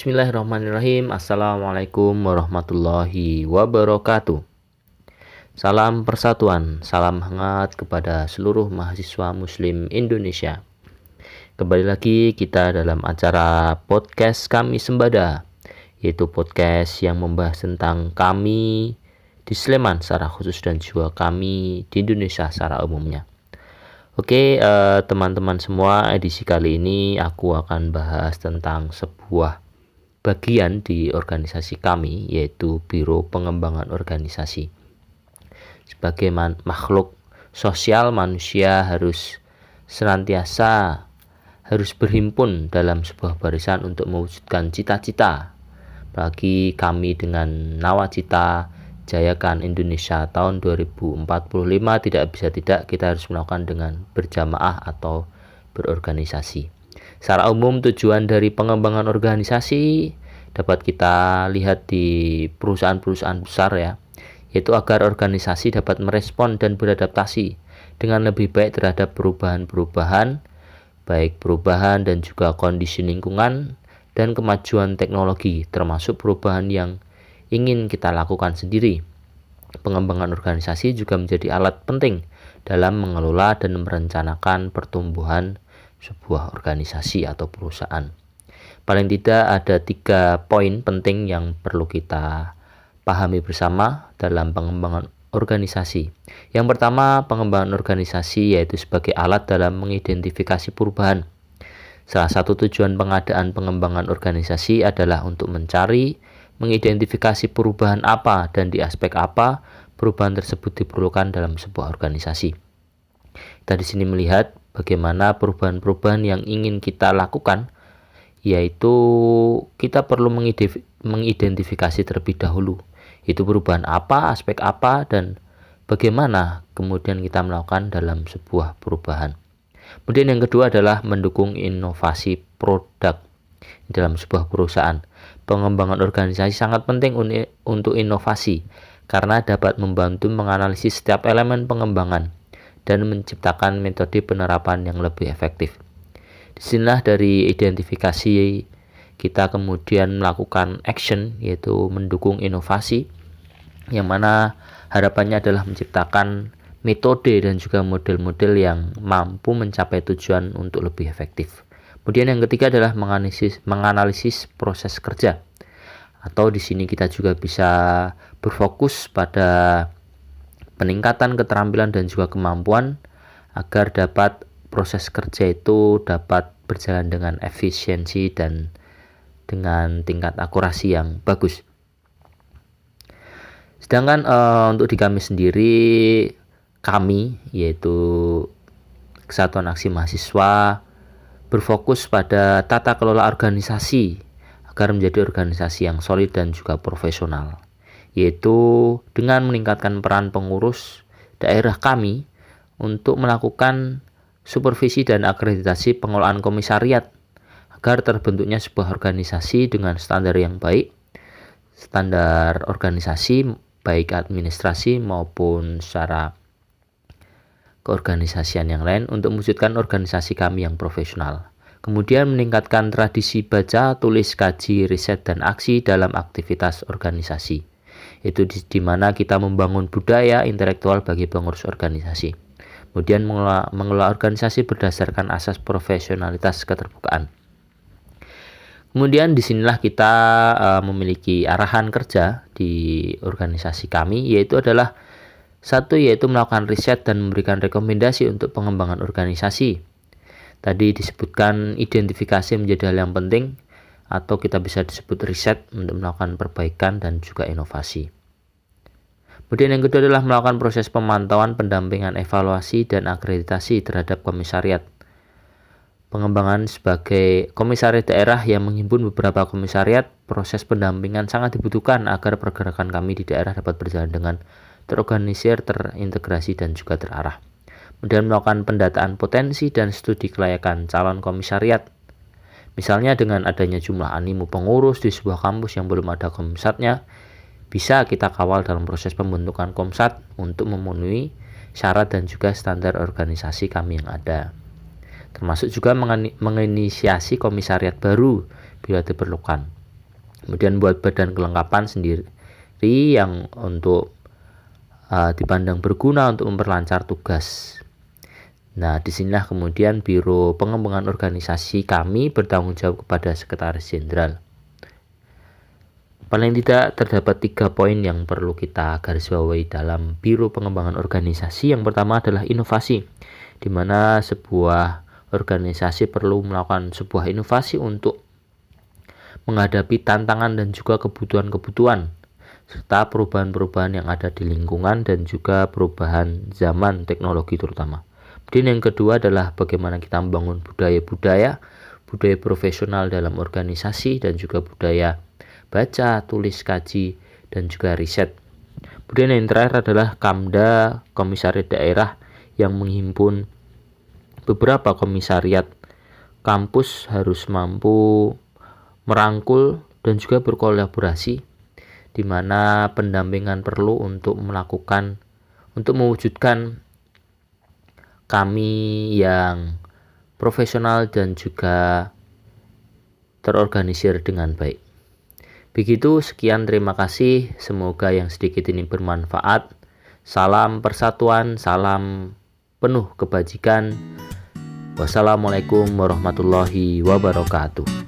Bismillahirrahmanirrahim. Assalamualaikum warahmatullahi wabarakatuh. Salam persatuan, salam hangat kepada seluruh mahasiswa muslim Indonesia. Kembali lagi kita dalam acara podcast kami Sembada, yaitu podcast yang membahas tentang kami di Sleman secara khusus dan juga kami di Indonesia secara umumnya. Oke, teman-teman semua, edisi kali ini aku akan bahas tentang sebuah bagian di organisasi kami, yaitu Biro Pengembangan Organisasi. Sebagai makhluk sosial, manusia harus berhimpun dalam sebuah barisan untuk mewujudkan cita-cita. Bagi kami dengan nawacita Jayakan Indonesia tahun 2045, tidak bisa tidak kita harus melakukan dengan berjamaah atau berorganisasi. Secara umum tujuan dari pengembangan organisasi dapat kita lihat di perusahaan-perusahaan besar ya, yaitu agar organisasi dapat merespon dan beradaptasi dengan lebih baik terhadap perubahan-perubahan, baik perubahan dan juga kondisi lingkungan dan kemajuan teknologi, termasuk perubahan yang ingin kita lakukan sendiri. Pengembangan organisasi juga menjadi alat penting dalam mengelola dan merencanakan pertumbuhan sebuah organisasi atau perusahaan. Paling tidak ada 3 poin penting yang perlu kita pahami bersama dalam pengembangan organisasi. Yang pertama, pengembangan organisasi yaitu sebagai alat dalam mengidentifikasi perubahan. Salah satu tujuan pengadaan pengembangan organisasi adalah untuk mengidentifikasi perubahan apa dan di aspek apa perubahan tersebut diperlukan dalam sebuah organisasi. Kita di sini melihat bagaimana perubahan-perubahan yang ingin kita lakukan, yaitu kita perlu mengidentifikasi terlebih dahulu. Itu perubahan apa, aspek apa, dan bagaimana kemudian kita melakukan dalam sebuah perubahan. Kemudian yang kedua adalah mendukung inovasi produk dalam sebuah perusahaan. Pengembangan organisasi sangat penting untuk inovasi karena dapat membantu menganalisis setiap elemen pengembangan dan menciptakan metode penerapan yang lebih efektif. Disinilah dari identifikasi kita kemudian melakukan action, yaitu mendukung inovasi, yang mana harapannya adalah menciptakan metode dan juga model-model yang mampu mencapai tujuan untuk lebih efektif. Kemudian yang ketiga adalah menganalisis proses kerja, atau di sini kita juga bisa berfokus pada peningkatan keterampilan dan juga kemampuan agar proses kerja itu dapat berjalan dengan efisiensi dan dengan tingkat akurasi yang bagus. Sedangkan untuk di kami sendiri, yaitu Kesatuan Aksi Mahasiswa, berfokus pada tata kelola organisasi agar menjadi organisasi yang solid dan juga profesional, yaitu dengan meningkatkan peran pengurus daerah kami untuk melakukan supervisi dan akreditasi pengelolaan komisariat agar terbentuknya sebuah organisasi dengan standar yang baik, standar organisasi baik administrasi maupun secara keorganisasian yang lain untuk mewujudkan organisasi kami yang profesional. Kemudian meningkatkan tradisi baca, tulis, kaji, riset, dan aksi dalam aktivitas organisasi. Itu di mana kita membangun budaya intelektual bagi pengurus organisasi. Kemudian mengelola organisasi berdasarkan asas profesionalitas keterbukaan. Kemudian disinilah kita memiliki arahan kerja di organisasi kami, yaitu melakukan riset dan memberikan rekomendasi untuk pengembangan organisasi. Tadi disebutkan identifikasi menjadi hal yang penting, atau kita bisa disebut riset untuk melakukan perbaikan dan juga inovasi. Kemudian yang kedua adalah melakukan proses pemantauan, pendampingan, evaluasi, dan akreditasi terhadap komisariat. Pengembangan sebagai komisariat daerah yang menghimpun beberapa komisariat, proses pendampingan sangat dibutuhkan agar pergerakan kami di daerah dapat berjalan dengan terorganisir, terintegrasi, dan juga terarah. Kemudian melakukan pendataan potensi dan studi kelayakan calon komisariat. Misalnya dengan adanya jumlah animo pengurus di sebuah kampus yang belum ada komsatnya, bisa kita kawal dalam proses pembentukan komsat untuk memenuhi syarat dan juga standar organisasi kami yang ada. Termasuk juga menginisiasi komisariat baru bila diperlukan. Kemudian buat badan kelengkapan sendiri yang untuk dipandang berguna untuk memperlancar tugas. Nah, disinilah kemudian Biro Pengembangan Organisasi kami bertanggung jawab kepada Sekretaris Jenderal. Paling tidak terdapat 3 poin yang perlu kita garis bawahi dalam Biro Pengembangan Organisasi. Yang pertama adalah inovasi, di mana sebuah organisasi perlu melakukan sebuah inovasi untuk menghadapi tantangan dan juga kebutuhan-kebutuhan serta perubahan-perubahan yang ada di lingkungan dan juga perubahan zaman teknologi terutama. Kemudian yang kedua adalah bagaimana kita membangun budaya profesional dalam organisasi dan juga budaya baca, tulis, kaji, dan juga riset. Kemudian yang terakhir adalah Kamda, komisariat daerah yang menghimpun beberapa komisariat kampus harus mampu merangkul dan juga berkolaborasi, di mana pendampingan perlu untuk mewujudkan kami yang profesional dan juga terorganisir dengan baik. Begitu, sekian, terima kasih. Semoga yang sedikit ini bermanfaat. Salam persatuan, salam penuh kebajikan. Wassalamualaikum warahmatullahi wabarakatuh.